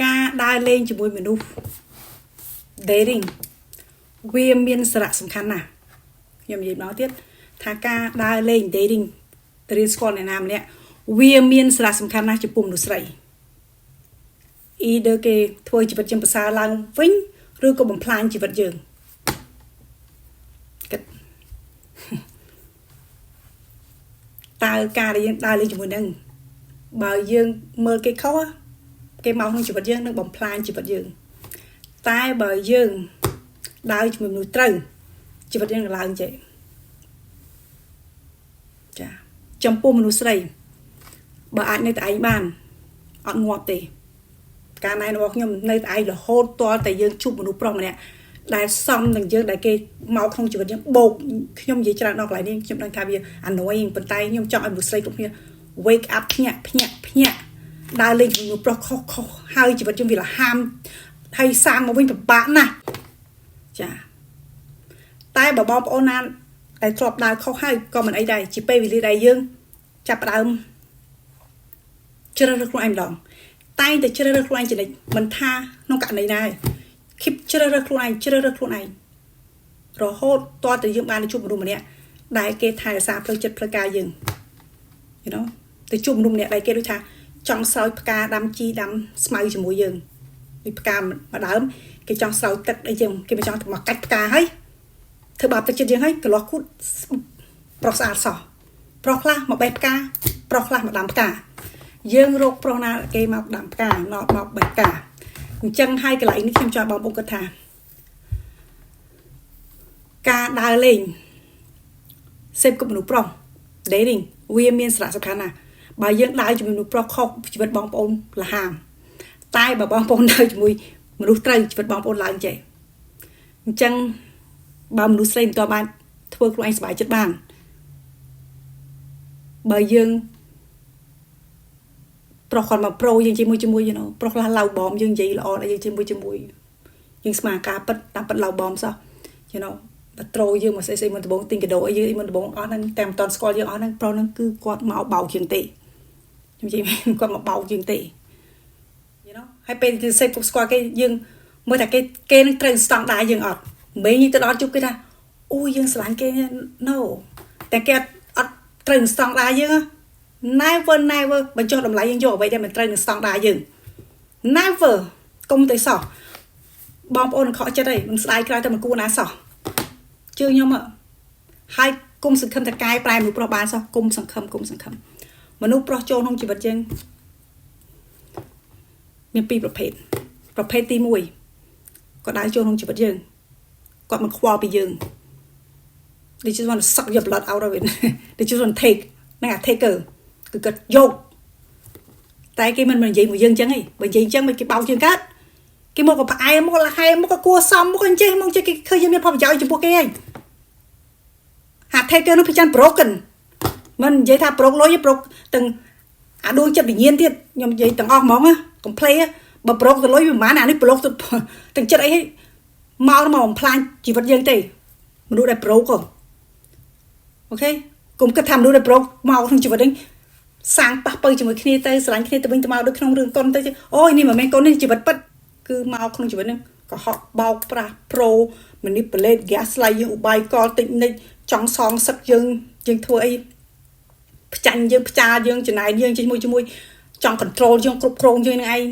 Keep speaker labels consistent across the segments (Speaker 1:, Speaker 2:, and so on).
Speaker 1: ការដើរលេងជាមួយមនុស្ស dating វាមានសារៈសំខាន់ណាស់ខ្ញុំនិយាយម្ដងទៀតថាការដើរលេង dating ទៅរៀនស្គាល់អ្នកណាម្នាក់វាមានសារៈសំខាន់ណាស់ចំពោះមនុស្សស្រី either គេធ្វើជីវិតយើងប្រសើរឡើងវិញឬក៏បំផ្លាញជីវិតយើងគិតតើការដែលយើងដើរលេងជាមួយនឹងបើយើងមើលគេខុសគេមកក្នុងជីវិតយើងនឹងបំផ្លាញជីវិតយើងតែបើយើងដើរជាមួយមនុស្សត្រូវជីវិតយើងនឹងឡើងចេះចាចំពោះមនុស្សស្រីបើអាចនៅតែឯងបានអត់ងាប់ទេការណែនាំខ្ញុំនៅតែឯងរហូតទាល់តែយើងជួបមនុស្សប្រុសម្នាក់ដែលសមនឹងយើងដែលគេមកក្នុងជីវិតយើងបោកខ្ញុំនិយាយច្រើនដល់កន្លែងនេះខ្ញុំដឹងថាវា annoying ប៉ុន្តែខ្ញុំចង់ឲ្យមនុស្សស្រីគ្រប់គ្នា wake up ភ្ញាក់ដើរលេងជាមួយមនុស្សប្រុសខុសហើយជីវិតយើងវាលហាមហើយសាងមកវិញពិបាកណាស់ចាតែបើបងប្អូនណាដែលធ្លាប់ដើរខុសហើយក៏មិនអីដែរជាពេលវេលាដែលយើងចាប់ផ្ដើមជ្រើសរើសខ្លួនឯងម្ដងតែតែជ្រើសរើសខ្លួនឯងចំណិចមិនថាក្នុងករណីណាគិតជ្រើសរើសខ្លួនឯងរហូតតតែយើងបានជួបមនុស្សម្នាក់ដែលគេថែរក្សាផ្លូវចិត្តផ្លូវកាយយើង you know ទៅជួបមនុស្សម្នាក់ដែលគេដូចថាចង់ស្រោចផ្កាដាំជីដាំស្មៅជាមួយយើងពីផ្កាមួយដើមគេចង់ស្រោចទឹកអីចឹងគេមិនចង់មកកាច់ផ្កាហើយធ្វើបាបទឹកចិត្តយើងហើយកន្លោះគូតប្រុសស្អាតសោះប្រុសខ្លះមកបេះផ្កាប្រុសខ្លះមកដាំផ្កាយើងរកប្រុសណាគេមកដាំផ្កាមកបេះផ្កាអញ្ចឹងហើយកន្លែងនេះខ្ញុំចង់បងប្អូនគាត់ថាការដើរលេងសេពគប់មនុស្សប្រុស dating វាមានសារៈសំខាន់ណាស់បើយើងដើរជាមួយមនុស្សប្រុសខុសជីវិតបងប្អូនលះហាមតែបើបងប្អូនដើរជាមួយមនុស្សត្រូវជីវិតបងប្អូនឡើងចេះអញ្ចឹងបើមនុស្សស្រីមិនតបានធ្វើខ្លួនឯងសុបាយចិត្តបានបើយើងប្រុសគាត់មកប្រូយើងជាមួយប្រុសខ្លះឡៅបំយើងនិយាយល្អដល់យើងជាមួយយើងស្មានការពិតតាមពិតឡៅបំសោះបើត្រូយើងមកស្អីមុនដំបងទិញកាដូអីយើងមុនដំបងអស់ហ្នឹងតែមិនតន់ស្គាល់យើងអស់ហ្នឹងប្រុសហ្នឹងគឺគាត់មកបោកជាងទេខ្ញុំនិយាយគាត់មកបោកជាងទេហើយពេលទៅសេពស្គាល់គេយើងមើលថាគេនឹងត្រូវស្តង់ដារយើងអត់មិនញីទៅដល់ជប់គេថាអូយើងស្រឡាញ់គេ no តែគេអត់ត្រូវស្តង់ដារយើង never បញ្ចុះតម្លៃយើងយកអ្វីដែលមិនត្រូវនឹងស្តង់ដារយើង never កុំទៅសោះបងប្អូនខកចិត្តអីមិនស្ដាយក្រោយតែមិនគួរណាសោះជឿខ្ញុំហើយគុំសង្ឃឹមតកាយប្រែមនុស្សប្រុសបានសោះគុំសង្ឃឹមមនុស្សប្រុសចូលក្នុងជីវិតយើងមានពីរប្រភេទទី1គាត់ដើរចូលក្នុងជីវិតយើងគាត់មិនខ្វល់ពីយើង they just want to suck your blood out of it they just want to take ហ្នឹងអា taker គឺគាត់យកតែគេមិននិយាយមួយយើងអញ្ចឹងឯងបើនិយាយអញ្ចឹងមិនគេបោកយើងកើតគេមកក៏ផ្អែមមកលហែមកក៏គួសមមកអញ្ចឹងមកគេឃើញយើងមានផលប្រយោជន៍ចំពោះគេឯងហា taker នោះប្រចាំ broken មិននិយាយថា broke លុយ broke ទាំងអាដួងចិត្តវិញ្ញាណទៀតខ្ញុំនិយាយទាំងអស់ហ្មង complain បើ broke ទៅលុយវាមិនបានអានេះ broke ទៅទាំងចិត្តអីមកបំផ្លាញជីវិតយើងទេមនុស្សដែល broke អូខេកុំគិតថាមនុស្សដែល broke មកក្នុងជីវិតហ្នឹងសាងប៉ះពើជាមួយគ្នាទៅស្រឡាញ់គ្នាទៅវិញទៅមកដូចក្នុងរឿងកុនទៅអូយនេះមិនមែនកុននេះជីវិតពិតគឺមកក្នុងជីវិតហ្នឹងក៏ហក់បោកប្រាស់ pro manipulate gaslight យើងឧបាយកលតិចនិចចង់សងសឹកយើងធ្វើអីផ្ចាញ់យើងផ្ចាយើងចំណែកយើងជាមួយចង់ control យើងគ្រប់គ្រងយើងនឹងឯង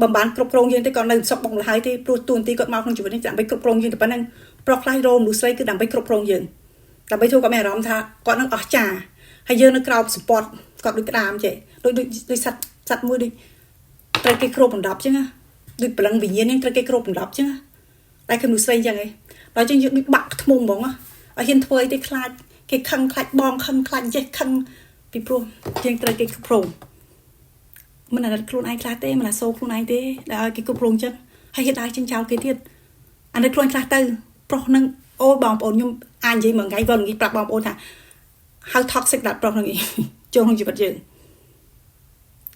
Speaker 1: បើបានគ្រប់គ្រងយើងទេក៏នៅសុខបងលហើយទេព្រោះទួនាទីគាត់មកក្នុងជីវិតនេះដើម្បីគ្រប់គ្រងយើងតែប៉ុណ្្នឹងប្រុសខ្លះរោមមនុស្សស្រីគឺដើម្បីគ្រប់គ្រងយើងដើម្បីធ្វើគាត់មានអារម្មណ៍ថាគាត់នឹងអស់ចាហើយយើងនៅក្រោមសពតគាត់ដូចក្តាមចេះដូចសัตว์មួយដូចត្រូវគេគ្របដណ្ដប់ចឹងដូចព្រលឹងវិញ្ញាណហ្នឹងត្រូវគេគ្របដណ្ដប់ចឹងតែគឺមនុស្សស្រីចឹងឯងដល់ចឹងយើងដូចបាក់ថ្មហ្មងឲ្យហ៊ានធ្វើអីទេខ្លាចគេខឹងខ្លាចបងខឹងខ្លាចចេះខឹងពីព្រោះយើងត្រូវគេគ្រប់គ្រងមិនអាណិតខ្លួនឯងខ្លះទេមិនអាសូរខ្លួនឯងទេដែលឲ្យគេគ្រប់គ្រងចឹងហើយគេដើរចិញ្ចោលគេទៀតអានេះខ្លួនខ្លះទៅប្រុសនឹងអូបងប្អូនខ្ញុំអាចនិយាយមួយថ្ងៃវល់ងាយប្រាប់បងប្អូនថា how toxic ដាក់ប្រុសនឹងចូលក្នុងជីវិតយើង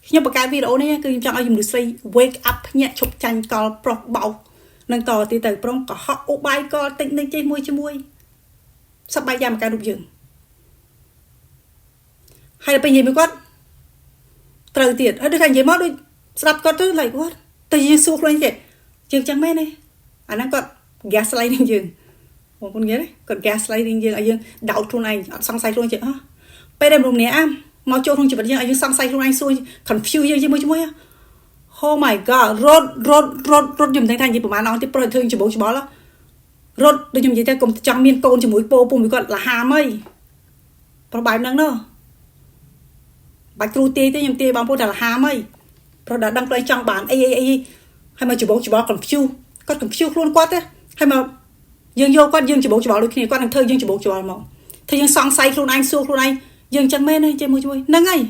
Speaker 1: ខ្ញុំបង្កើតវីដេអូនេះគឺខ្ញុំចង់ឲ្យមនុស្សស្រី wake up ភ្ញាក់ឈប់ចាញ់កលប្រុសបោកនឹងតទីទៅប្រុសកុហកឧបាយកលតិចនិចជាមួយសប្បាយយ៉ាងមកកើតរូបយើងហើយដល់ពេលនិយាយមួយគាត់ត្រូវទៀតហើយដូចថានិយាយមកដូច ស្ដាប់គាត់ទៅ like what តែយើងសួរខ្លួនចេះយើងចឹងមែនទេអាហ្នឹងគាត់ gaslighting យើងបងប្អូនយល់ទេគាត់ gaslighting យើងឲ្យយើងដោតខ្លួនឯងអត់សង្ស័យខ្លួនចេះពេលដែលមនុស្សម្នាក់មកចូលក្នុងជីវិតយើងឲ្យយើងសង្ស័យខ្លួនឯងសួរ confuse យើងជាមួយOh my god រត់ខ្ញុំមិនដឹងថានិយាយប្រហែលអង្គទៀតព្រោះធ្វើច្បងច្បល់រត់ដូចខ្ញុំនិយាយទៅកុំចង់មានកូនជាមួយពោពុំគាត់លះហាមអីប្រុសបែបហ្នឹងណោះបាច់គ្រូទាយទេខ្ញុំទាយបងប្អូនតែលះហាមអីព្រោះដល់ដឹងខ្លួនចង់បានអីហើយមកច្បងច្បល់ confuse គាត់ confuse ខ្លួនគាត់ទេហើយមកយើងយកគាត់យើងច្បងច្បល់ដូចគ្នាគាត់នឹងធ្វើយើងច្បងច្បល់មកធ្វើយើងសង្ស័យខ្លួនឯងសួរខ្លួនឯងយើងចឹងមែនទេជាមួយហ្នឹងហើយ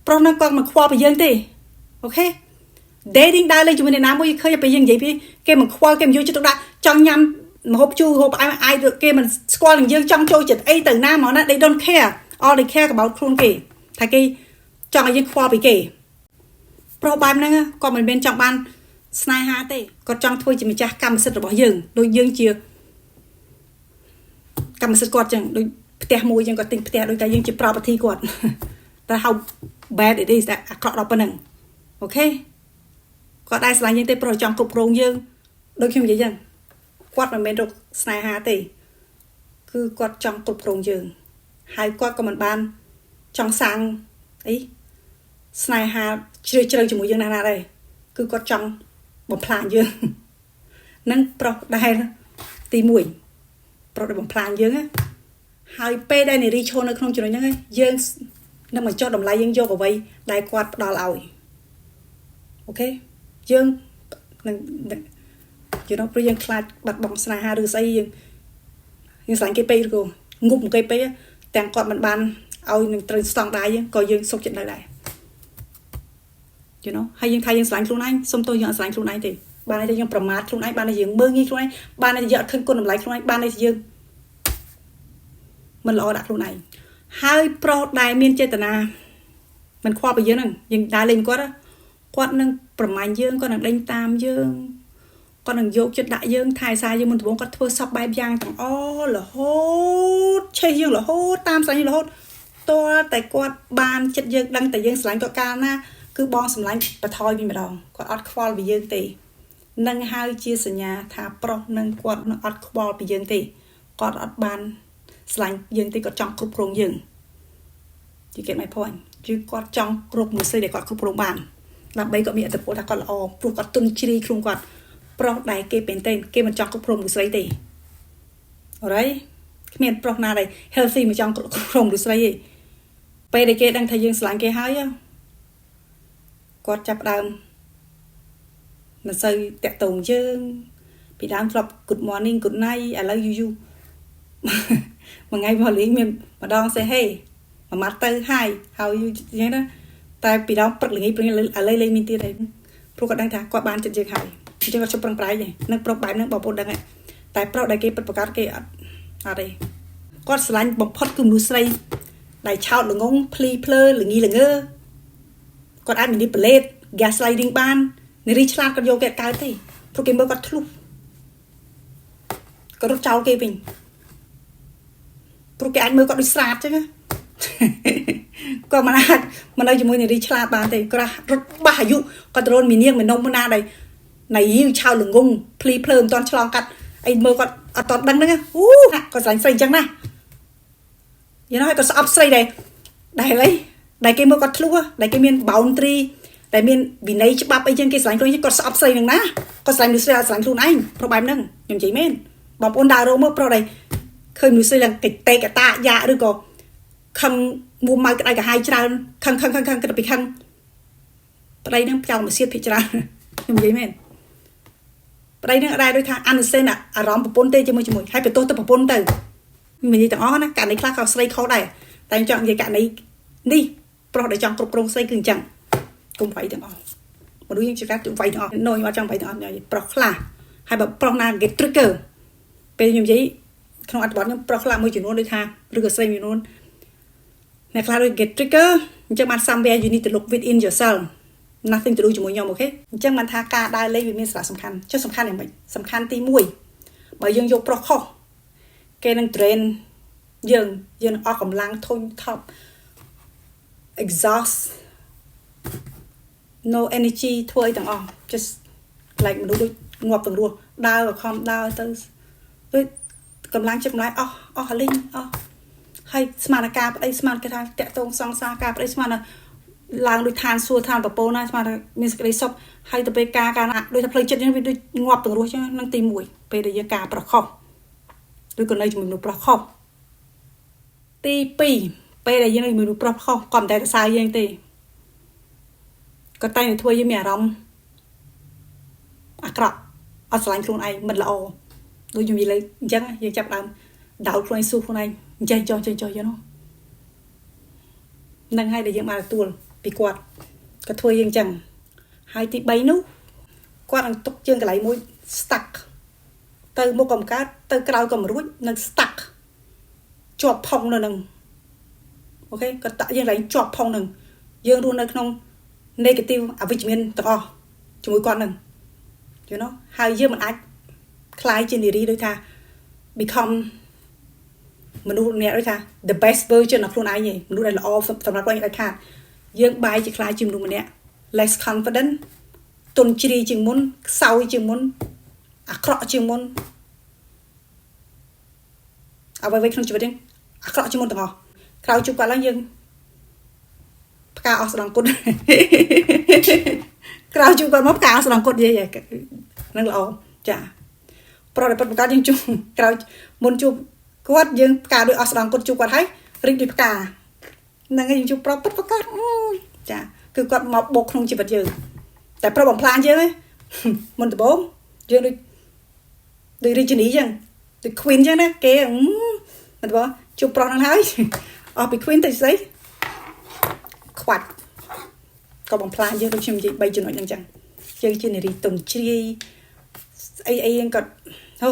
Speaker 1: ប្រុសហ្នឹងគាត់មកខ្វល់ពីយើងទេអូខេ dating ដើរលេងជាមួយអ្នកណាមួយឃើញពេលយើងនិយាយពីគេមិនខ្វល់គេមិនយកចិត្តទុកដាក់ចង់ញ៉ាំម្ហូបជូរហូបផ្អែមអាយគេមិនស្គាល់នឹងយើងចង់ចូលចិត្តអីទៅណាមកណា they don't care all they care about ខ្លួនគេថាគេចង់ឲ្យយើងខ្វល់ពីគេប្រុសបែបហ្នឹងគាត់មិនមែនចង់បានស្នេហាទេគាត់ចង់ធ្វើជាម្ចាស់កម្មសិទ្ធិរបស់យើងដូចយើងជាកម្មសិទ្ធិគាត់ចឹងដូចផ្ទះមួយចឹងគាត់ទិញផ្ទះដូចតែយើងជា property គាត់តែ how bad it is តែអាក្រក់ដល់ប៉ុណ្្នឹងអូខេគាត់ដែរស្រឡាញ់យើងទេព្រោះចង់គ្រប់គ្រងយើងដូចខ្ញុំនិយាយចឹងគាត់មិនមែនរកស្នេហាទេគឺគាត់ចង់គ្រប់គ្រងយើងហើយគាត់ក៏មិនបានចង់សាងអីស្នេហាជ្រាលជ្រៅជាមួយយើងណាស់ដែរគឺគាត់ចង់បំផ្លាញយើងនឹងប្រុសដែរទី1ប្រុសដែលបំផ្លាញយើងហើយពេលដែលនារីឈរនៅក្នុងចំណុចហ្នឹងយើងនឹងបញ្ចុះតម្លៃយើងយកអ្វីដែលគាត់ផ្ដល់ឲ្យអូខេយើងនឹងព្រោះយើងខ្លាចបាត់បង់ស្នេហាឬស្អីយើងស្រឡាញ់គេពេកឬក៏ងប់គេពេកទាំងគាត់មិនបានឲ្យនឹងត្រូវស្តង់ដារយើងក៏យើងសុខចិត្តនៅដែរហើយយើងថាយើងស្រឡាញ់ខ្លួនឯងសុំទោសយើងអត់ស្រឡាញ់ខ្លួនឯងទេបានតែយើងប្រមាថខ្លួនឯងបានតែយើងមើលងាយខ្លួនឯងបានតែយើងអត់ឃើញគុណតម្លៃខ្លួនឯងបានតែយើងមិនល្អដាក់ខ្លួនឯងហើយប្រុសដែលមានចេតនាមិនខ្វល់ពីយើងហ្នឹងយើងដើរលេងគាត់នឹងប្រមាញ់យើងគាត់នឹងដេញតាមយើងគាត់នឹងយកចិត្តដាក់យើងថែសារយើងមុនដំបូងគាត់ធ្វើសពបែបយ៉ាងទាំងអស់រហូតឆេះយើងរហូតតាមស្រឡាញ់រហូតតើតែគាត់បានចិត្តយើងដឹងតែយើងស្រឡាញ់គាត់កាលណាគឺបងស្រឡាញ់បន្ថយពីម្ដងគាត់អត់ខ្វល់ពីយើងទេនឹងហើយជាសញ្ញាថាប្រុសនឹងគាត់នឹងអត់ខ្វល់ពីយើងទេគាត់អត់បានស្រឡាញ់យើងទេគាត់ចង់គ្រប់គ្រងយើងជាគេមិន point គឺគាត់ចង់គ្រប់មួយស្រីដែលគាត់គ្រប់គ្រងបានដើម្បីគាត់មានអត្តពលថាគាត់ល្អព្រោះគាត់ទុនជ្រាយខ្លួនគាត់ប្រុសដែលគេពេញទេគេមិនចង់គ្រប់គ្រងមួយស្រីទេអរ៉ៃគ្មានប្រុសណាដែល healthy មិនចង់គ្រប់គ្រងមួយស្រីទេពេលដែលគេដឹងថាយើងស្រឡាញ់គេហើយគាត់ចាប់ដើមមិនសូវតាក់ទងយើងពីដើមធ្លាប់ good morning good night I love you មួយថ្ងៃមកលេងមានម្ដង say hey មួយម៉ាត់ទៅ hi how you យ៉ាងណាតែពីដើមព្រឹកល្ងាចព្រឹកឥឡូវលេងមានទៀតហើយព្រោះគាត់ដឹងថាគាត់បានចិត្តយើងហើយអញ្ចឹងគាត់ជប់ប្រឹងប្រែងនឹងប្រុសបែបហ្នឹងបងប្អូនដឹងតែប្រុសដែលគេពិតប្រាកដគេអត់ទេគាត់ស្រឡាញ់បំផុតគឺមនុស្សស្រីដែលឆោតល្ងងភ្លីភ្លើល្ងីល្ងើគាត់អាច manipulate gaslighting បាននារីឆ្លាតគាត់យកគេកើតទេព្រោះគេមើលគាត់ធ្លុះគាត់រត់ចោលគេវិញព្រោះគេអាចមើលគាត់ដូចស្រាតចឹងគាត់មិនអាចមកនៅជាមួយនារីឆ្លាតបានទេគាត់រត់បះអាយុគាត់រត់មីនាងមីនំណាដែលណៃយីឆោតល្ងងភ្លីភ្លើមិនតាន់ឆ្លងកាត់អីមើលគាត់អត់តាន់ដឹងហ្នឹងគាត់ស្រឡាញ់ស្រីចឹងណាយល់ហើយគាត់ស្អប់ស្រីដែលគេមើលគាត់ធ្លុះដែលគេមាន boundary ដែលមានវិន័យច្បាប់អីចឹងគេស្រឡាញ់ខ្លួនគាត់ស្អប់ស្រីហ្នឹងណាគាត់ស្រឡាញ់មនុស្សស្រីអត់ស្រឡាញ់ខ្លួនឯងប្រុសបែបហ្នឹងខ្ញុំនិយាយមែនបងប្អូនដើររកមើលប្រុសដែលឃើញមនុស្សស្រីឡើងកិច្ចតេកតាយ៉ាឬក៏ខឹងមួម៉ៅក្តៅកាហាយច្រើនខឹងគិតពីខឹងប្តីហ្នឹងចោលមកសៀតភិកច្រើនខ្ញុំនិយាយមែនប្តីហ្នឹងអត់ដែរដូចថាអានសេនអារម្មណ៍ប្រពន្ធទេជាមួយហើយបន្ទោសទៅប្រពន្ធទៅមិននិយាយទាំងអស់ណាករណីខ្លះក៏ស្រីខុសដែរតែចង់និយាយករណីនេះប្រុសដែលចង់គ្រប់គ្រងស្រីគឺអញ្ចឹងកុំវាយទាំងអស់មនុស្សយើងជាការវាយទាំងអស់ខ្ញុំអត់ចង់វាយទាំងអស់ប្រុសខ្លះហើយបើប្រុសណា get trigger ពេលខ្ញុំនិយាយក្នុងអត្ថបទខ្ញុំប្រុសខ្លះមួយចំនួនដូចថាឬក៏ស្រីមួយចំនួនអ្នកខ្លះដូច get trigger អញ្ចឹងបាន somewhere you need to look within yourself nothing to do ជាមួយខ្ញុំអូខេអញ្ចឹងបានថាការដើរលេងវាមានសារៈសំខាន់ចុះសំខាន់យ៉ាងម៉េចសំខាន់ទី1បើយើងយកប្រុសខុសគេនឹង train យើងអស់កម្លាំងធុញថប់ exhaust no energy ធ្វើអីទាំងអស់ just like មនុស្សដូចងាប់ទាំងរស់ដើរខំដើរទៅដូចកម្លាំងចិត្តម្លាយអស់លីងអស់ហើយស្មានការប្តីស្មានគេថាតាក់ទងសង្សារការប្តីស្មានឡើងដូចឋានសួគ៌ឋានបពូណាស្មានមានសេចក្តីសុខហើយទៅពេលការណាដូចថាផ្លូវចិត្តយើងវាដូចងាប់ទាំងរស់ចឹងនឹងទី1ពេលដែលយើងការប្រខុសឬក៏នៅជាមួយមនុស្សប្រខុសទី2ពេលដែលយើងនៅជាមួយមនុស្សប្រខុសគាត់មិនតែសរសើរយើងទេគាត់តែធ្វើយើងមានអារម្មណ៍អាក្រក់អត់ស្រឡាញ់ខ្លួនឯងមិនល្អដូចខ្ញុំនិយាយអញ្ចឹងយើងចាប់ដើមដោតខ្លួនឯងស៊ូខ្លួនឯងអញ្ចឹងចោះយល់ហ្នឹងហើយដែលយើងបានទទួលពីគាត់ក៏ធ្វើយើងអញ្ចឹងហើយទី3នោះគាត់នឹងទុកជើងកន្លែងមួយ stuck ទៅមុខក៏មិនកើតទៅក្រោយក៏មិនរួចនឹង stuck ជាប់ផុងនៅនឹងអូខេគាត់តាក់យើងកន្លែងជាប់ផុងនឹងយើងរស់នៅក្នុង negative អវិជ្ជមានទាំងអស់ជាមួយគាត់នឹង you know ហើយយើងមិនអាចคล้ายជានារីដូចថា become មនុស្សអ្នកដូចថា the best version របស់ខ្លួនឯងទេមនុស្សដែលល្អសម្រាប់ខ្លួនឯងដាច់ខាតយើងបែរជាคล้ายជាមនុស្សម្នាក់ less confident ទន់ជ្រាយជាងមុនខ្សោយជាងមុនអាក្រក់ជាងមុនអ្វីៗក្នុងជីវិតយើងអាក្រក់ជាងមុនទាំងអស់ក្រោយជួបគាត់ឡើងយើងផ្កាអស់ស្ដងគុណក្រោយជួបគាត់មកផ្កាអស់ស្ដងគុណនិយាយហ្នឹងល្អចាប្រដៅប្រកាសយើងជួបក្រោយមុនជួបគាត់យើងផ្កាដោយអស់ស្ដងគុណជួបគាត់ហើយរីកដោយផ្កាហ្នឹងហើយយើងជួបប្រកាសចាគឺគាត់មកបុកក្នុងជីវិតយើងតែប្របំផ្លាញយើងមុនដំបូងយើងដូចរាជិនីចឹងដូច queen ចឹងណាគេមិនបងជួបប្រុសហ្នឹងហើយអស់ពី queen ទៅស្អីខ្វាច់ក៏បំផ្លាញយើងដូចខ្ញុំនិយាយ3ចំណុចហ្នឹងចឹងយើងជានារីទន់ជ្រាយអីយើងក៏ហូ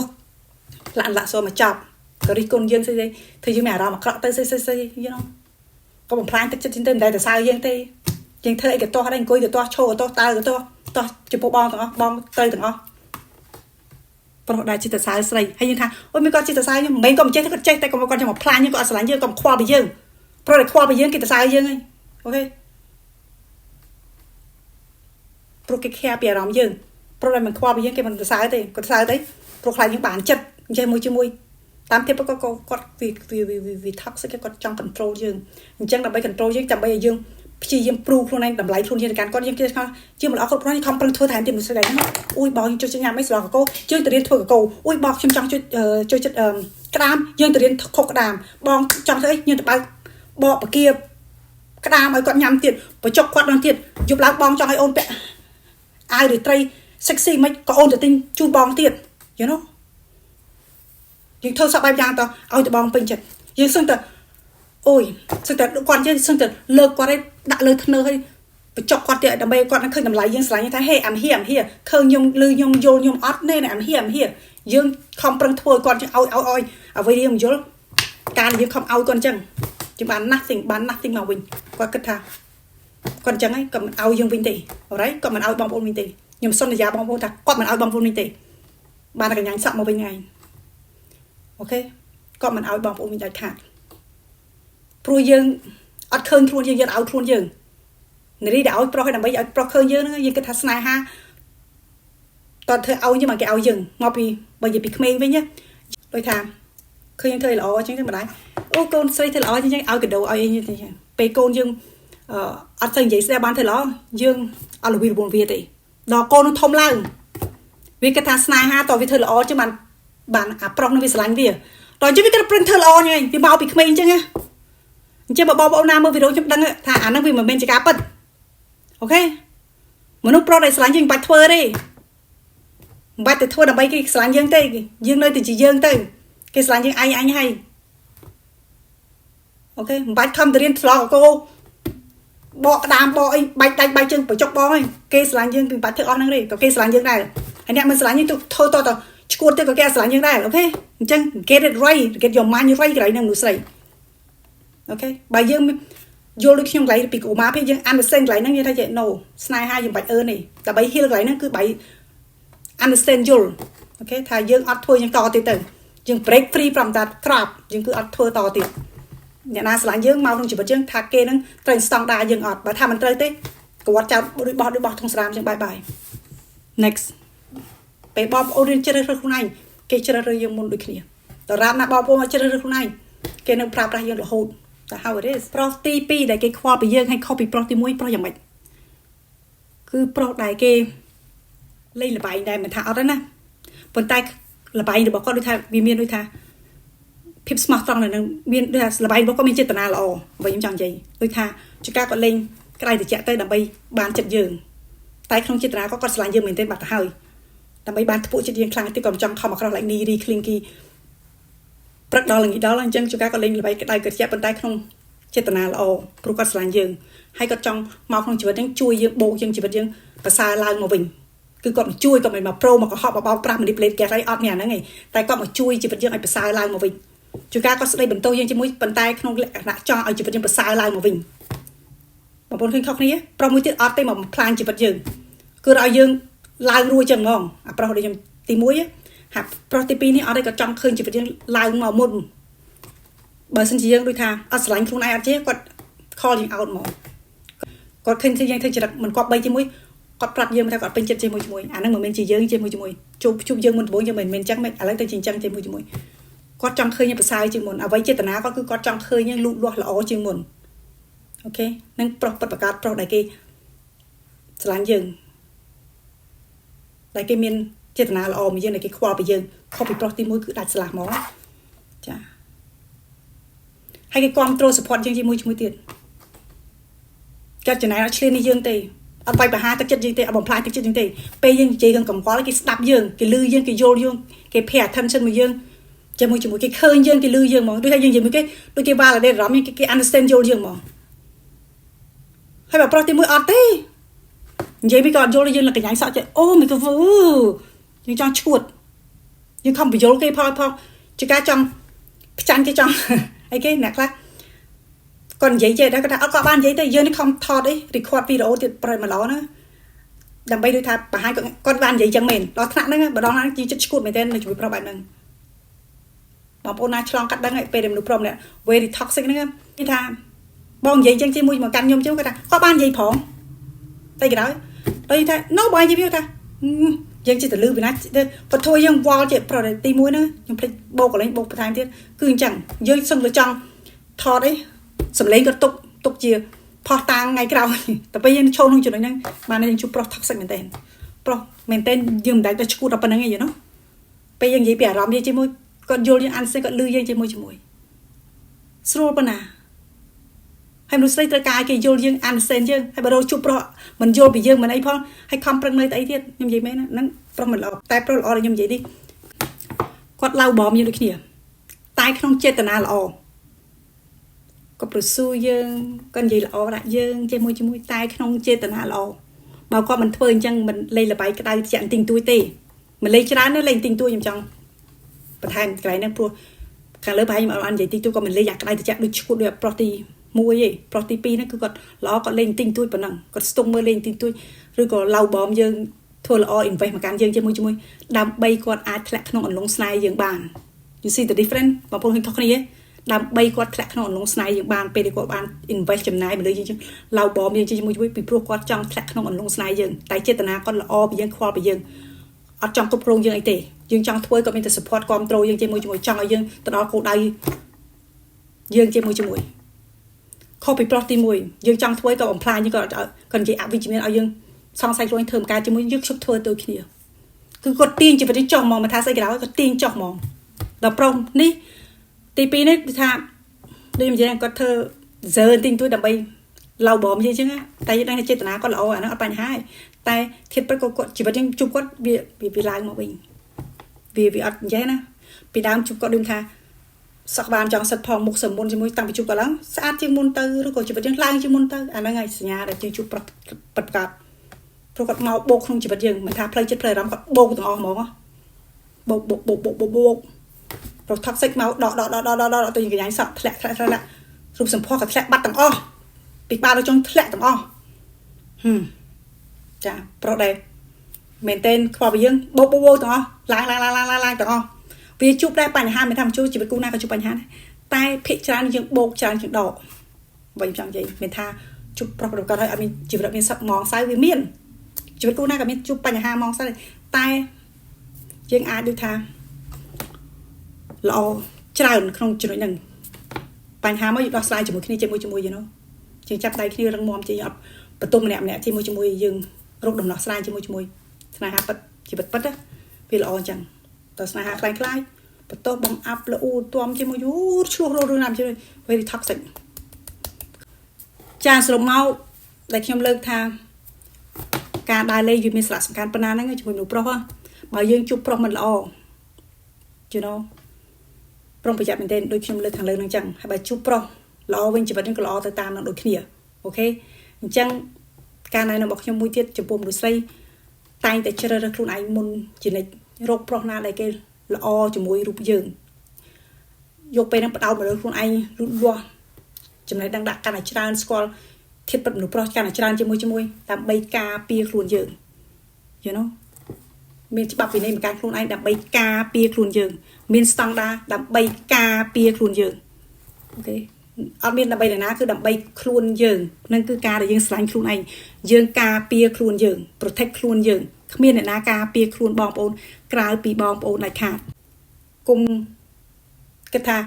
Speaker 1: លាក់សមកចាប់ក៏រិះគន់យើងស្អីធ្វើយើងមានអារម្មណ៍អាក្រក់ទៅស្អីយល់ក៏បំផ្លាញទឹកចិត្តទៅមិនដែលទៅសើយើងទេយើងធ្វើអីក៏ទាស់ដែរអង្គុយក៏ទាស់ឈរក៏ទាស់តើក៏ទាស់ចំពោះបងទាំងអស់បងទៅទាំងអស់ប្រុសដែរចិត្តសើស្រីហើយយើងថាអូយមានគាត់ចិត្តសើយើងមិនមែនគាត់មិនចេះគាត់ចេះតែគាត់ចាំមកផ្លាញយើងគាត់អត់ស្រឡាញ់យើងគាត់ខ្វល់ពីយើងប្រុសតែខ្វល់ពីយើងគេទៅសើយើងហីអូខេប្រុសគេខែពីអារម្មណ៍យើងប្រុសតែមិនខ្វល់ពីយើងគេមិនទៅសើទេគាត់សើទេប្រុសខ្លាចយើងបានចិត្តអញ្ចឹងជាមួយតាមទៀតគាត់វា toxic គាត់ចង់ control យើងអញ្ចឹងដើម្បី control យើងដើម្បីឲ្យយើងព្យាយាមព្រូខ្លួនឯងតម្លៃខ្លួនយើងទៅកាន់គាត់យើងគេថាជាមិនល្អគ្រប់គ្រាន់ខំប្រឹងធ្វើថែមទៀតមួយស្ដីអូយបងយើងជួយញ៉ាំអីស្លកកោយើងទៅរៀនធ្វើកកោអូយបងខ្ញុំចង់ជួយចិត្តក្តាមយើងទៅរៀនខុសក្តាមបងចង់ធ្វើអីយើងទៅបើកបកបគាក្តាមឲ្យគាត់ញ៉ាំទៀតបញ្ចុកគាត់ដល់ទៀតយប់ឡើងបងចង់ឲ្យអូនពាក់អាវឬត្រី sexy មិនក៏អូនទៅទិញជូនបងទៀត you know យើងធ្វើសពបែបយ៉ាងតឲ្យទៅបងពេញចិត្តយើងសឹងតែអូយសឹងតែគាត់យើងសឹងតែលើកគាត់ឲ្យដាក់លើធ្នើឲ្យបញ្ចុកគាត់ទៀតដើម្បីគាត់នឹងឃើញតម្លៃយើងស្រឡាញ់ថា hey I'm here ឃើញខ្ញុំលឺខ្ញុំយល់ខ្ញុំអត់ទេ I'm here យើងខំប្រឹងធ្វើគាត់ឲ្យអ្វីយើងមិនយល់ការយើងខំឲ្យគាត់អញ្ចឹងយើងបាន nothing មកវិញគាត់គិតថាគាត់អញ្ចឹងហើយគាត់មិនឲ្យយើងវិញទេអរ៉ៃគាត់មិនឲ្យបងប្អូនវិញទេខ្ញុំសន្យាបងប្អូនថាគាត់មិនឲ្យបងប្អូនវិញទេបានតែកញ្ញាសក់មកវិញថ្ងៃអូខេគាត់មិនឲ្យបងប្អូនវិញដាច់ខាតព្រោះយើងអត់ឃើញខ្លួនយើងឲ្យខ្លួនយើងនារីដែលឲ្យប្រុសឲ្យដើម្បីឲ្យប្រុសឃើញយើងហ្នឹងយើងគិតថាស្នេហាតើធ្វើឲ្យយើងមកគេឲ្យយើងមកពីបើនិយាយពីក្មេងវិញដូចថាឃើញយើងធ្វើល្អអញ្ចឹងមិនដែរអូកូនស្រីធ្វើល្អអញ្ចឹងឲ្យកដោឲ្យអីអញ្ចឹងពេលកូនយើងអត់ទៅនិយាយស្ដីបានធ្វើល្អយើងអត់លវីរវល់វាទេដល់កូននឹងធំឡើងវាគិតថាស្នេហាតើវាធ្វើល្អអញ្ចឹងបានអាប្រុសនឹងវាស្រឡាញ់វាដល់អញ្ចឹងវាគិតប្រឹងធ្វើល្អហ្នឹងវាមកពីក្មេងអញ្ចឹងណាអញ្ចឹងបងប្អូនណាមើលវីដេអូខ្ញុំដឹងថាអាហ្នឹងវាមិនមែនជាការពិតអូខេមនុស្សប្រុសដែលស្រឡាញ់យើងមិនបាច់ធ្វើទេមិនបាច់ទៅធ្វើដើម្បីគេស្រឡាញ់យើងទេយើងនៅតែជាយើងទៅគេស្រឡាញ់យើងអញហើយអូខេមិនបាច់ខំទៅរៀនស្លកកោបកក្តាមបកអីបាច់ដាច់បាច់ជើងបញ្ចុកបងឯងគេស្រឡាញ់យើងគឺមិនបាច់ធ្វើអស់ហ្នឹងទេក៏គេស្រឡាញ់យើងដែរហើយអ្នកមិនស្រឡាញ់យើងទៅធ្វើតឈួតទៅក៏គេស្រឡាញ់យើងដែរអូខេអញ្ចឹង get it right get your mind right កន្លែងហ្នឹងមនុស្សស្រីអូខេបើយើងយល់ដូចខ្ញុំកន្លែងពីកុមារពេលយើង understand កន្លែងហ្នឹងយើងថាចេះ no ស្នេហាយើងបាច់អឺនទេដើម្បី heal កន្លែងហ្នឹងគឺបាយ understand យល់អូខេថាយើងអត់ធ្វើយើងតទៀតទៅយើង break free from that trap យើងគឺអត់ធ្វើតទៀតអ្នកណាស្រឡាញ់យើងមកក្នុងជីវិតយើងថាគេនឹងត្រូវស្តង់ដារយើងអត់បើថាមិនត្រូវទេ គាត់ចោតដូចបោះធំស្រាមចឹងបាយ next ពេលបងប្អូនរៀនជ្រើសរើសខ្លួនឯងគេជ្រើសរើសយើងមុនដូចគ្នាតារាបណាបងប្អូនមកជ្រើសរើសខ្លួនឯងគេនឹងប្រើប្រាស់យើងរហូតតែ how it is ប្រុសទី2ដែលគេខ្វល់ពីយើងហើយខុសពីប្រុសទី1ប្រុសយ៉ាងម៉េចគឺប្រុសដែលគេលេងល្បែងដែរមិនថាអត់ទេណាប៉ុន្តែល្បែងរបស់គាត់ដូចថាវាមានដូចថាភាពស្មោះត្រង់នៅនឹងមានដូចថាល្បែងរបស់គាត់មានចេតនាល្អវិញខ្ញុំចង់និយាយដូចថាជាការគាត់លេងក្តៅត្រជាក់ទៅដើម្បីបានចិត្តយើងតែក្នុងចេតនាគាត់ស្រឡាញ់យើងមែនទេបាត់ទៅហើយដើម្បីបានធ្វើចិត្តយើងខ្លាំងតិចក៏មិនចង់ខំអក្រក់ like នីរី clinky ព្រឹកដល់ល្ងាចដល់អញ្ចឹងជួនកាលគាត់លេងល្បែងក្តៅត្រជាក់ប៉ុន្តែក្នុងចេតនាល្អព្រោះគាត់ស្រឡាញ់យើងហើយគាត់ចង់មកក្នុងជីវិតយើងជួយយើងបូកយើងជីវិតយើងប្រសើរឡើងមកវិញគឺគាត់មកជួយគាត់មិនមកប្រូមកកុហកបបោកប្រាស់ manipulate គេហើយអត់មានអាហ្នឹងឯងតែគាត់មកជួយជីវិតយើងឲ្យប្រសើរឡើងមកវិញជួនកាលគាត់ស្ដីបន្ទោសយើងជាមួយប៉ុន្តែក្នុងលក្ខណៈចង់ឲ្យជីវិតយើងប្រសើរឡើងមកវិញបងប្អូនឃើញខុសគ្នាប្រុសមួយទៀតអត់ទេមកផ្លាញជីវិតយើងគឺឲ្យយើងឡើងរួចចឹងហ្មងអាប្រុសដូចខ្ញុំទី1ហាក់ប្រុសទី2នេះអត់ទេគាត់ចង់ឃើញជីវិតយើងឡើងមកមុនបើសិនជាយើងដូចថាអត់ស្រឡាញ់ខ្លួនឯងអត់ទេគាត់ call យើង out មកគាត់ឃើញថាយើងធ្វើចរិតមិនគប្បីជាមួយគាត់ប្រាប់យើងថាគាត់ពេញចិត្តជាមួយអាហ្នឹងមិនមែនជាយើងជាមួយជួបយើងមុនដំបូងយើងមិនមែនចឹងមិនឥឡូវទៅជាចឹងជាមួយគាត់ចង់ឃើញយើងប្រសើរជាងមុនអ្វីចេតនាគាត់គឺគាត់ចង់ឃើញយើងលូតលាស់ល្អជាងមុនអូខេនឹងប្រុសពិតប្រាកដប្រុសដែលគេស្រឡាញ់យើងដែលគេមានចេតនាល្អមកយើងដែលគេខ្វល់ពីយើងខុសពីប្រុសទី1គឺដាច់ស្លាស់ហ្មងចាហើយគេគ្រប់គ្រង support យើងជាមួយទៀតគាត់ចំណាយអត់ឆ្លៀននេះយើងទេអត់បាយបហាទឹកចិត្តយើងទេអត់បំផ្លាញទឹកចិត្តយើងទេពេលយើងនិយាយរឿងកង្វល់គេស្ដាប់យើងគេលឺយើងគេយល់យើងគេ pay attention មកយើងជាមួយគេឃើញយើងគេលឺយើងហ្មងដូចថាយើងនិយាយមួយគេដូចគេ validate អារម្មណ៍គេ understand យល់យើងហ្មងហើយបើប្រុសទី1អត់ទេនិយាយពីក៏អត់យល់យើងលកញ្ញៃសក់ចេះអូមិនក៏យើងចង់ឈួតយើងខំបញ្យល់គេផងជាការចង់ផ្ចាញ់គេចង់អីគេអ្នកខ្លះគាត់និយាយចេះដែរគាត់ថាអត់ក៏បាននិយាយទេយើងនេះខំថតអី record វីដេអូទៀតប្រហែលម្ដងណាដើម្បីដូចថាបង្ហាញគាត់បាននិយាយចឹងមែនដល់ថ្នាក់ហ្នឹងម្ដងហ្នឹងជីចិត្តឈួតមែនទេនៅជាមួយប្រុសបែបហ្នឹងបងប្អូនណាឆ្លងកាត់ដឹងហើយពេលមនុស្សប្រុសម្នាក់ very toxic ហ្នឹងគេថាបងនិយាយចឹងជាមួយមកកាន់ខ្ញុំចឹងគាត់ថាគាត់បាននិយាយផងតែគេដល់ដូចថា no បងនិយាយថាយើងចិត្តទៅលឺពីណាបធួយើងវល់ចេះប្រុសទី1ហ្នឹងខ្ញុំភ្លេចបោកកន្លែងបោកបន្ថែមទៀតគឺអញ្ចឹងយើងសឹងទៅចង់ថតអីសំឡេងក៏ទុកជាផោះតាំងថ្ងៃក្រោយតែពេលយើងឈោក្នុងចំណុចហ្នឹងបានយើងជួបប្រុស toxic មែនតើប្រុសមែនតើយើងមិនដែលទៅឈួតដល់ប៉ុណ្្នឹងឯងយល់ពេលយើងនិយាយពីអារម្មណ៍យើងជាមួយគាត់យល់យើងអានសេគាត់លឺយើងជាមួយស្រួលប៉ុណ្ណាហើយមនុស្សស្រីត្រូវការគេយល់យើងអានសេយើងហើយបើរកជួបប្រុសមិនយល់ពីយើងមិនអីផងហើយខំប្រឹងនៅតែអីទៀតខ្ញុំនិយាយមែនហ្នឹងប្រុសមិនល្អតែប្រុសល្អដែលខ្ញុំនិយាយនេះគាត់ឡៅបងយើងដូចគ្នាតែក្នុងចេតនាល្អក៏ប្រស៊ូយើងក៏និយាយល្អដាក់យើងជាមួយតែក្នុងចេតនាល្អបើគាត់មិនធ្វើអញ្ចឹងមិនលេងលបាយក្តៅជាក់ទិញទួយទេមិនលេងច្រើនទេលេងទិញទួយខ្ញុំចង់បន្ថែមកន្លែងហ្នឹងព្រោះខាងលើប្រហែលខ្ញុំអត់និយាយទិញទួយក៏មិនលេងអាក្តៅត្រជាក់ដូចឈួតដូចប្រុសទី1ទេប្រុសទី2ហ្នឹងគឺគាត់ល្អគាត់លេងទិញទួយប៉ុណ្ណឹងគាត់ស្ទង់មើលលេងទិញទួយឬក៏ឡៅបងយើងធ្វើល្អ invest មកកាន់យើងជាមួយដើម្បីគាត់អាចធ្លាក់ក្នុងអន្លង់ស្នេហ៍យើងបាន you see the difference បងប្អូនឃើញខុសគ្នាដើម្បីគាត់ធ្លាក់ក្នុងអន្លង់ស្នេហ៍យើងបានពេលដែលគាត់បាន invest ចំណាយមកលើយើងឡៅបងយើងជាមួយពីព្រោះគាត់ចង់ធ្លាក់ក្នុងអន្លង់ស្នេហ៍យើងតែចេតនាគាត់ល្អពីយើងខ្វល់ពីយើងអត់ចង់គ្រប់គ្រងយើងអីទេយើងចង់ធ្វើក៏មានតែ support គ្រប់គ្រងយើងជាមួយចង់ឲ្យយើងទៅដល់គោលដៅយើងជាមួយខុសពីប្រុសទី1យើងចង់ធ្វើក៏បំផ្លាញយើងក៏និយាយអវិជ្ជមានឲ្យយើងសង្ស័យខ្លួនធ្វើការជាមួយយើងឈប់ធ្វើទៅគ្នាគឺគាត់ទាញជីវិតចោះហ្មងមិនថាស្អីក៏ដោយគាត់ទាញចោះហ្មងដល់ប្រុសនេះទី2នេះគឺថាដូចខ្ញុំនិយាយគាត់ធ្វើហ្សើទិញទួយដើម្បីឡៅបងយើងអញ្ចឹងតែយើងដឹងថាចេតនាគាត់ល្អអាហ្នឹងអត់បញ្ហាទេតែធៀបទៅគាត់ជីវិតយើងជួបគាត់វាឡើងមកវិញវាអត់និយាយណាពីដើមជួបគាត់ដូចថាសក់បានចង់សិតផងមុខសមុនជាមួយតាំងពីជួបគាត់ឡើងស្អាតជាងមុនទៅឬក៏ជីវិតយើងឡើងជាងមុនទៅអាហ្នឹងហើយសញ្ញាដែលយើងជួបប្រកាសព្រោះគាត់មកបោកក្នុងជីវិតយើងមិនថាផ្លូវចិត្តផ្លូវអារម្មណ៍គាត់បោកទាំងអស់ហ្មងបោកព្រោះ toxic មកដកទៅកញ្ញាសក់ធ្លាក់រូបសម្ផស្សក៏ធ្លាក់បាត់ទាំងអស់ពីបាល់ទៅចង់ធ្លាក់ទាំងអស់ចាប្រុសដែរមែនតើខ្វល់ពីយើងបោកទាំងអស់ឡើងទាំងអស់វាជួបដែរបញ្ហាមិនថាជួបជីវិតគូណាក៏ជួបបញ្ហាដែរតែភាគច្រើនយើងបោកច្រើនជាងដកវិញចង់និយាយមានថា ជប់ប្រុសក៏ឲ្យមានជីវិតមានសឹកมองសៅវាមានជីវិតគូណាក៏មានជួបបញ្ហាมองសៅតែយើងអាចដូចថាល្អច្រើនក្នុងចំណុចហ្នឹងបញ្ហាមកយើងដោះស្រាយជាមួយគ្នាជាមួយយូណូជាងចាប់ដៃគ្នារឹងមាំជាងអត់បន្ទប់ម្នាក់ជាមួយយើងរកដំណោះស្រាយជាមួយស្នេហាពិតជីវិតពិតវាល្អអញ្ចឹងតើស្នេហាខ្លាំងខ្លាយបន្ទប់បំអាប់លូទាំជាមួយយូឆ្លោះរោរឿងណាជាមួយ very toxic ចាសរុបមកដែលខ្ញុំលើកថាការដើរលេងវាមានសារៈសំខាន់ប៉ុណ្ណាហ្នឹងជាមួយមនុស្សប្រុសបើយើងជួបប្រុសមិនល្អyou know ប្រុងប្រយ័ត្នមែនទែនដូចខ្ញុំលើកខាងលើហ្នឹងអញ្ចឹងហើយបើជួបប្រុសល្អវិញជីវិតហ្នឹងក៏ល្អទៅតាមនឹងដូចគ្នាអូខេអញ្ចឹងការណែនាំរបស់ខ្ញុំមួយទៀតចំពោះមនុស្សស្រីតែងតែជ្រើសរើសខ្លួនឯងមុនជានិច្ចរកប្រុសណាដែលគេល្អជាមួយរូបយើងយកពេលហ្នឹងបដោតមកលើខ្លួនឯងលូតលាស់ចំណេះដឹងដាក់កាន់តែច្រើនស្គាល់ធៀបពិតមនុស្សប្រុសកាន់តែច្រើនជាមួយដើម្បីការពារខ្លួនយើង you know មានច្បាប់វិន័យមកការខ្លួនឯងដើម្បីការពារខ្លួនយើងមានស្តង់ដារដើម្បីការពារខ្លួនយើងអូខេអត់មានដើម្បីណាគឺដើម្បីខ្លួនយើងនឹងគឺការដែលយើងស្រឡាញ់ខ្លួនឯងយើងការពារខ្លួនយើង protect ខ្លួនយើងគ្មានអ្នកណាការពារខ្លួនបងប្អូនក្រៅពីបងប្អូនដាច់ខាតគុំគិតថា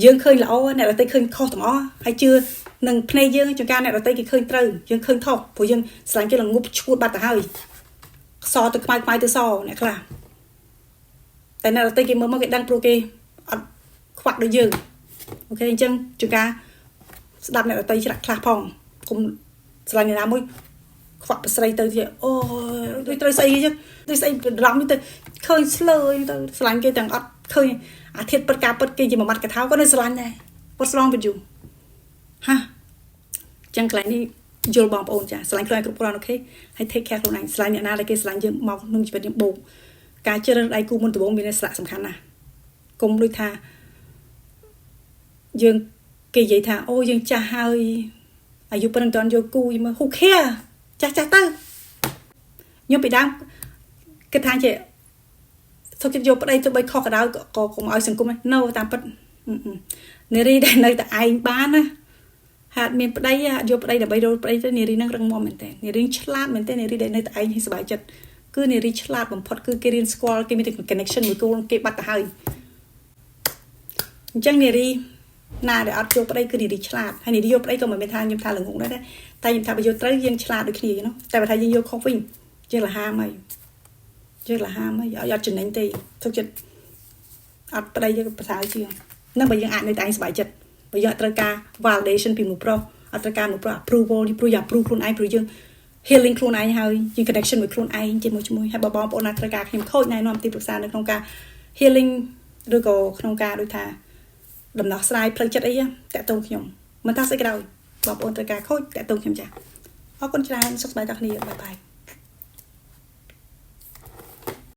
Speaker 1: យើងឃើញល្អអ្នកដទៃឃើញខុសទាំងអស់ហើយជឿនឹងភ្នែកយើងចង្ការអ្នកដទៃគេឃើញត្រូវយើងឃើញខុសព្រោះយើងស្រឡាញ់គេល្ងប់ឈួតបាត់ទៅហើយសទៅខ្មៅទៅសអ្នកខ្លះតែអ្នកដទៃគេមើលមកគេដឹងព្រោះគេអត់ខ្វាក់ដូចយើងអូខេអញ្ចឹងចង្ការស្ដាប់អ្នកដទៃច្រាក់ខ្លះផងគុំស្រឡាញ់អ្នកណាមួយខ្វាក់ប្រស្រីទៅទៀតអូដូចត្រូវស្អីចឹងដូចស្អីរំទៅឃើញស្លើយទៅស្រឡាញ់គេទាំងអត់ឃើញអាធិតពិតការពិតគេជាមួយម៉ាត់កថាក៏នៅស្រឡាញ់ដែរ What's wrong with you ហាចឹងកន្លែងនេះយល់បងប្អូនចាស្រឡាញ់ខ្លួនឯងគ្រប់គ្រាន់អូខេហើយ take care ខ្លួនឯងស្រឡាញ់អ្នកណាដែលគេស្រឡាញ់យើងមកក្នុងជីវិតយើងបូកការជ្រើសរើសដៃគូមុនដំបូងមានសារៈសំខាន់ណាស់គុំដូចថាយើងគេនិយាយថាអូយើងចាស់ហើយអាយុប៉ុណ្ណឹងតន់យកគូយមើល who care ចាស់ទៅខ្ញុំពីដើមគិតថាជាសុខចិត្តយកប្តីទៅបីខុសក៏ដោយក៏កុំឲ្យសង្គមនៅតាមពិតនារីដែលនៅតែឯងបានណាហាត់មានប្តីយកប្តីដើម្បីរកប្តីទៅនារីនឹងរឹងមាំមែនតើនារីឆ្លាតមែនតើនារីដែលនៅតែឯងឲ្យសុបាយចិត្តគឺនារីឆ្លាតបំផុតគឺគេរៀនស្គាល់គេមាន connection មួយកូនគេបាត់ទៅហើយអញ្ចឹងនារីណាដែលអត់យកប្តីគឺនារីឆ្លាតហើយនារីយកប្តីក៏មិនមែនថាខ្ញុំថាល្ងងដែរតែខ្ញុំថាបើយកត្រូវយើងឆ្លាតដូចគ្នាតែបើថាយើងយកខុសវិញយើងលះហាមហើយយើងលះហាមហើយឲ្យអត់ចំណេញទេទុកចិត្តអត់ប្តីយើងប្រសើរជាងនឹងបើយើងអាចនៅតែឯងសុបាយចិត្តបើយើងអត់ត្រូវការ validation ពីមនុស្សប្រុសអត់ត្រូវការមនុស្សប្រុស approval ពីព្រោះយ៉ាង approve ខ្លួនឯងព្រោះយើង healing ខ្លួនឯងហើយយើង connection មួយខ្លួនឯងជាមួយហើយបើបងប្អូនណាត្រូវការខ្ញុំខូចណែនាំទីប្រឹក្សានៅក្នុងការ healing ឬក៏ក្នុងការដូចថាដំណោះស្រាយផ្លូវចិត្តអីតាក់ទងខ្ញុំមិនថាស្អីក៏ដោយបងប្អូនត្រូវការខូចតាក់ទងខ្ញុំចាអរគុណច្រើនសុខសប្បាយដល់គ្នាបាយបាយ